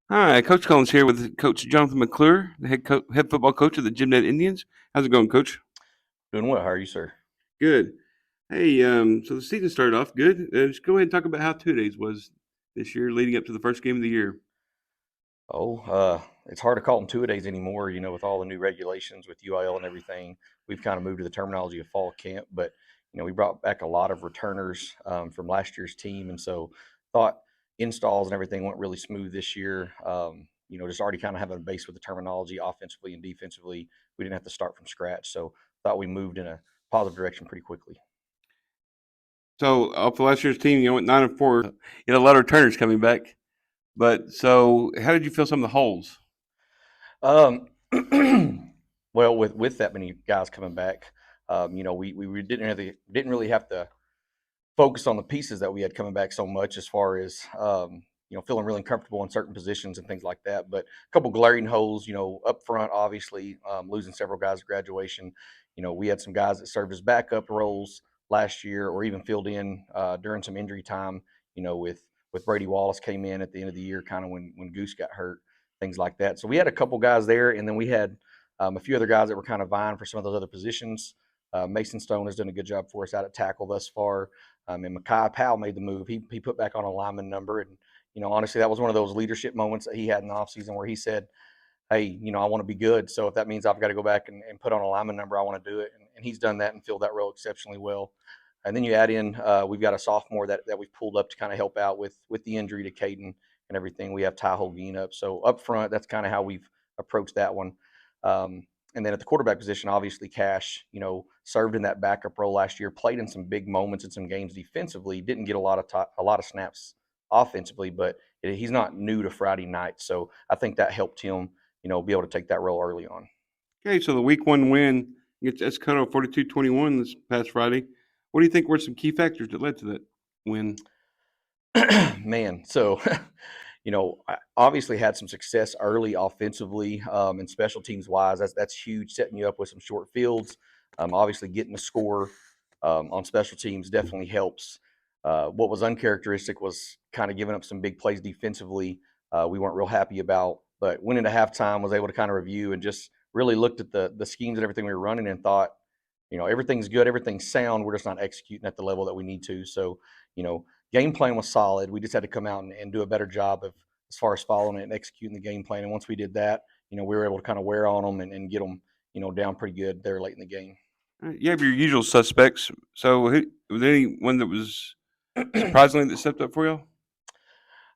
Hi, Coach Collins here with Coach Jonathon McClure, the head football coach of the Gymnet Indians. How's it going, Coach? Doing well. How are you, sir? Good. Hey, so the season started off good. Just go ahead and talk about how 2 days was this year, leading up to the first game of the year. It's hard to call them two-a-days anymore. With all the new regulations with UIL and everything, we've kind of moved to the terminology of fall camp. But we brought back a lot of returners from last year's team, and so thought installs and everything went really smooth this year. Just already kind of having a base with the terminology offensively and defensively, we didn't have to start from scratch. So thought we moved in a positive direction pretty quickly. So, off of last year's team, you went 9-4. You had a lot of returners coming back. But so, how did you feel some of the holes? Um, well, with that many guys coming back, we didn't really have to focus on the pieces that we had coming back so much as far as feeling really comfortable in certain positions and things like that. But a couple glaring holes, up front, obviously losing several guys at graduation. We had some guys that served as backup roles last year, or even filled in during some injury time. With Brady Wallace came in at the end of the year, kind of when Goose got hurt, things like that. So we had a couple guys there, and then we had a few other guys that were kind of vying for some of those other positions. Mason Stone has done a good job for us out at tackle thus far. And Makai Powell made the move. He put back on a lineman number. And, honestly, that was one of those leadership moments that he had in the offseason where he said, hey, I want to be good. So if that means I've got to go back and put on a lineman number, I want to do it. And he's done that and filled that role exceptionally well. And then you add in, we've got a sophomore that we've pulled up to kind of help out with the injury to Caden and everything. We have Ty Holguin up. So up front, that's kind of how we've approached that one. And then at the quarterback position, obviously Cash, served in that backup role last year, played in some big moments in some games defensively, didn't get a lot of snaps offensively, but he's not new to Friday night. So I think that helped him, be able to take that role early on. Okay, so the week 1 win gets us cut off 42-21 this past Friday. What do you think were some key factors that led to that win? Man, so I obviously had some success early offensively and special teams wise. That's huge, setting you up with some short fields. Obviously, getting a score on special teams definitely helps. What was uncharacteristic was kind of giving up some big plays defensively. We weren't real happy about, but went into halftime, was able to kind of review and just really looked at the schemes and everything we were running and thought, everything's good, everything's sound. We're just not executing at the level that we need to. So, game plan was solid. We just had to come out and do a better job of as far as following it and executing the game plan. And once we did that, we were able to kind of wear on them and get them, down pretty good there late in the game. You have your usual suspects. So, was there anyone that was surprisingly that stepped up for y'all?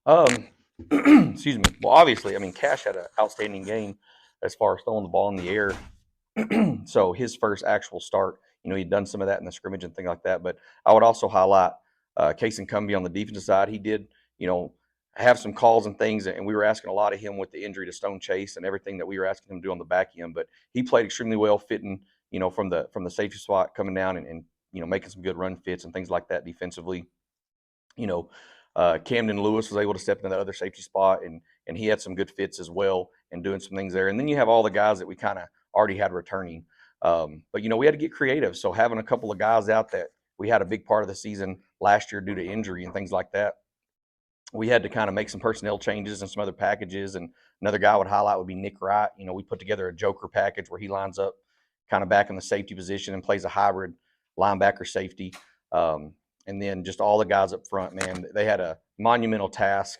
um, excuse me. Well, obviously, I mean, Cash had an outstanding game as far as throwing the ball in the air. So his first actual start, he'd done some of that in the scrimmage and things like that. But I would also highlight Case Cumby on the defensive side. He did, you know, have some calls and things, and we were asking a lot of him with the injury to Stone Chase and everything that we were asking him to do on the back end. But he played extremely well, fitting, from the safety spot coming down and making some good run fits and things like that defensively. you know, Camden Lewis was able to step into that other safety spot, and he had some good fits as well, and doing some things there. And then you have all the guys that we kind of already had returning. But we had to get creative. So having a couple of guys out that we had a big part of the season last year due to injury and things like that, we had to kind of make some personnel changes and some other packages. And another guy I would highlight would be Nick Wright. We put together a joker package where he lines up kind of back in the safety position and plays a hybrid linebacker safety. And then just all the guys up front, man, they had a monumental task,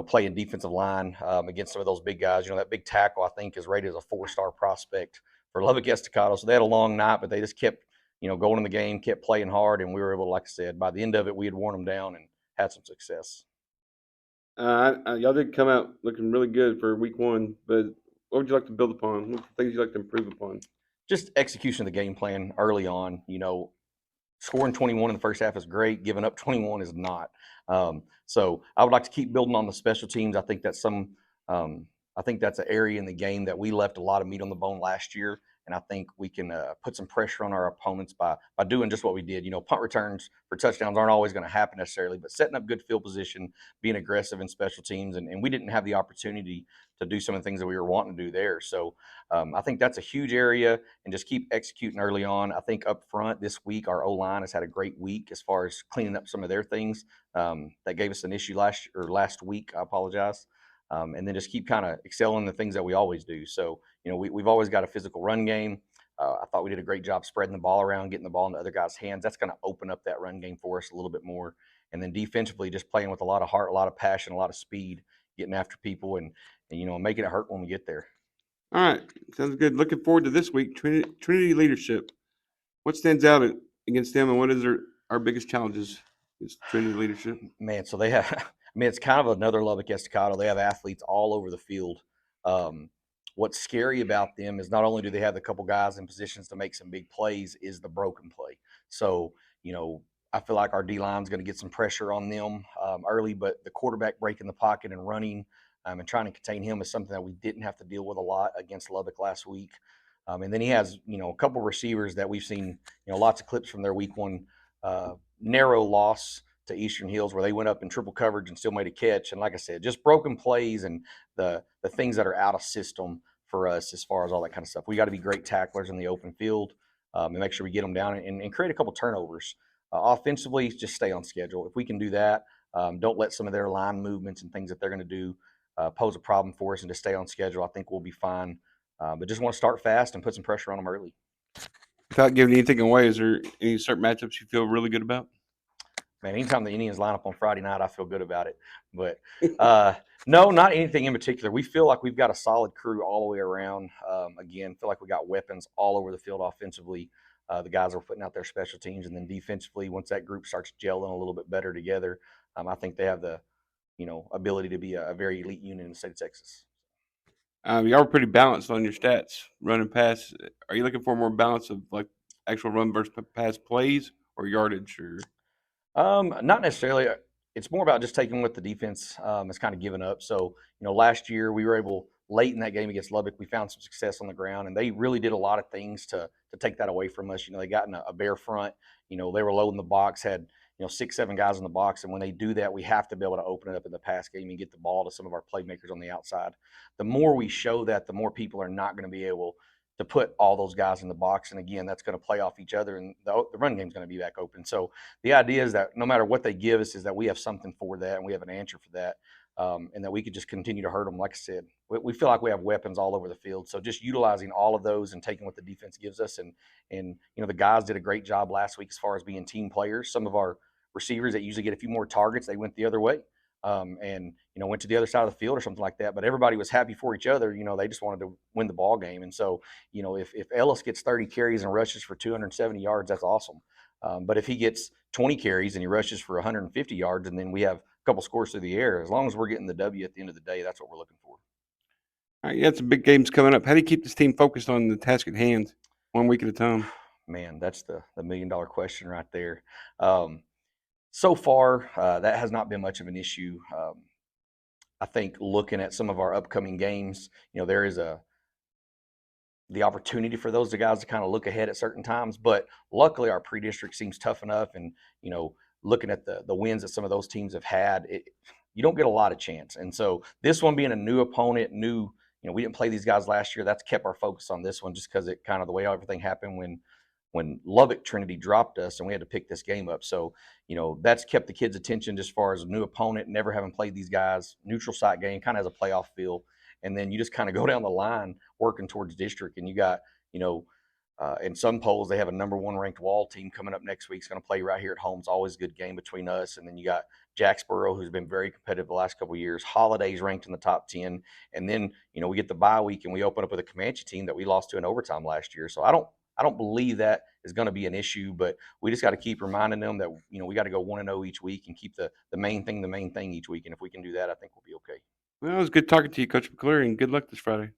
playing defensive line against some of those big guys. That big tackle, I think, is rated as a 4-star prospect for Lubbock Estacado. So they had a long night, but they just kept, going in the game, kept playing hard. And we were able to, like I said, by the end of it, we had worn them down and had some success. Y'all did come out looking really good for week 1, but what would you like to build upon? What things you like to improve upon? Just execution of the game plan early on. Scoring 21 in the first half is great. Giving up 21 is not. So I would like to keep building on the special teams. I think that's an area in the game that we left a lot of meat on the bone last year, and I think we can put some pressure on our opponents by doing just what we did. Punt returns for touchdowns aren't always going to happen necessarily, but setting up good field position, being aggressive in special teams, and we didn't have the opportunity to do some of the things that we were wanting to do there. So I think that's a huge area, and just keep executing early on. I think up front this week, our O line has had a great week as far as cleaning up some of their things that gave us an issue last week. I apologize. and then just keep kind of excelling in the things that we always do. So, we've always got a physical run game. I thought we did a great job spreading the ball around, getting the ball into other guys' hands. That's going to open up that run game for us a little bit more. And then defensively, just playing with a lot of heart, a lot of passion, a lot of speed, getting after people, and making it hurt when we get there. All right, sounds good. Looking forward to this week. Trinity leadership. What stands out against them, and what is our biggest challenges against Trinity leadership? Man, so they have, I mean, it's kind of another Lubbock Estacado. They have athletes all over the field. Um, what's scary about them is not only do they have a couple guys in positions to make some big plays, is the broken play. So, I feel like our D line's going to get some pressure on them early, but the quarterback breaking the pocket and running and trying to contain him is something that we didn't have to deal with a lot against Lubbock last week. And then he has, a couple receivers that we've seen, lots of clips from their week 1 narrow loss to Eastern Hills where they went up in triple coverage and still made a catch. And like I said, just broken plays and the things that are out of system for us as far as all that kind of stuff. We got to be great tacklers in the open field and make sure we get them down and create a couple turnovers. Offensively, just stay on schedule. If we can do that, don't let some of their line movements and things that they're going to do pose a problem for us, and just stay on schedule. I think we'll be fine. But just want to start fast and put some pressure on them early. Without giving anything away, is there any certain matchups you feel really good about? Man, anytime the Indians line up on Friday night, I feel good about it. But no, not anything in particular. We feel like we've got a solid crew all the way around. Again, feel like we got weapons all over the field offensively. The guys are putting out their special teams, and then defensively, once that group starts gelling a little bit better together, I think they have the ability to be a very elite unit in the state of Texas. Y'all were pretty balanced on your stats, running pass. Are you looking for more balance of like actual run versus pass plays or yardage or? Not necessarily. It's more about just taking what the defense has kind of given up. So, last year we were able late in that game against Lubbock, we found some success on the ground, and they really did a lot of things to take that away from us. They got in a bare front. They were loading the box, had 6, 7 guys in the box, and when they do that, we have to be able to open it up in the pass game and get the ball to some of our playmakers on the outside. The more we show that, the more people are not going to be able to put all those guys in the box, and again, that's going to play off each other, and the run game is going to be back open. So the idea is that no matter what they give us, is that we have something for that, and we have an answer for that, and that we could just continue to hurt them. Like I said, we feel like we have weapons all over the field. So just utilizing all of those and taking what the defense gives us, and the guys did a great job last week as far as being team players. Some of our receivers that usually get a few more targets, they went the other way. And went to the other side of the field or something like that. But everybody was happy for each other. They just wanted to win the ball game. And so, if Ellis gets 30 carries and rushes for 270 yards, that's awesome. But if he gets 20 carries and he rushes for 150 yards, and then we have a couple scores through the air, as long as we're getting the W at the end of the day, that's what we're looking for. All right, you had some big games coming up. How do you keep this team focused on the task at hand, 1 week at a time? Man, that's the $1 million question right there. So far, that has not been much of an issue. I think looking at some of our upcoming games, there is the opportunity for those guys to kind of look ahead at certain times. But luckily, our pre-district seems tough enough, and looking at the wins that some of those teams have had, you don't get a lot of chance. And so this one being a new opponent, we didn't play these guys last year. That's kept our focus on this one, just because it kind of the way everything happened when Lubbock Trinity dropped us and we had to pick this game up. So, that's kept the kids' attention just as far as a new opponent, never having played these guys, neutral site game, kind of has a playoff feel. And then you just kind of go down the line working towards district. And you got, in some polls, they have a #1 ranked Wall team coming up next week. It's going to play right here at home. It's always a good game between us. And then you got Jacksboro, who's been very competitive the last couple of years. Holidays ranked in the top 10. And then, we get the bye week and we open up with a Comanche team that we lost to in overtime last year. So I don't believe that is going to be an issue, but we just got to keep reminding them that, we got to go 1-0 each week and keep the main thing each week. And if we can do that, I think we'll be okay. Well, it was good talking to you, Coach McClure, and good luck this Friday.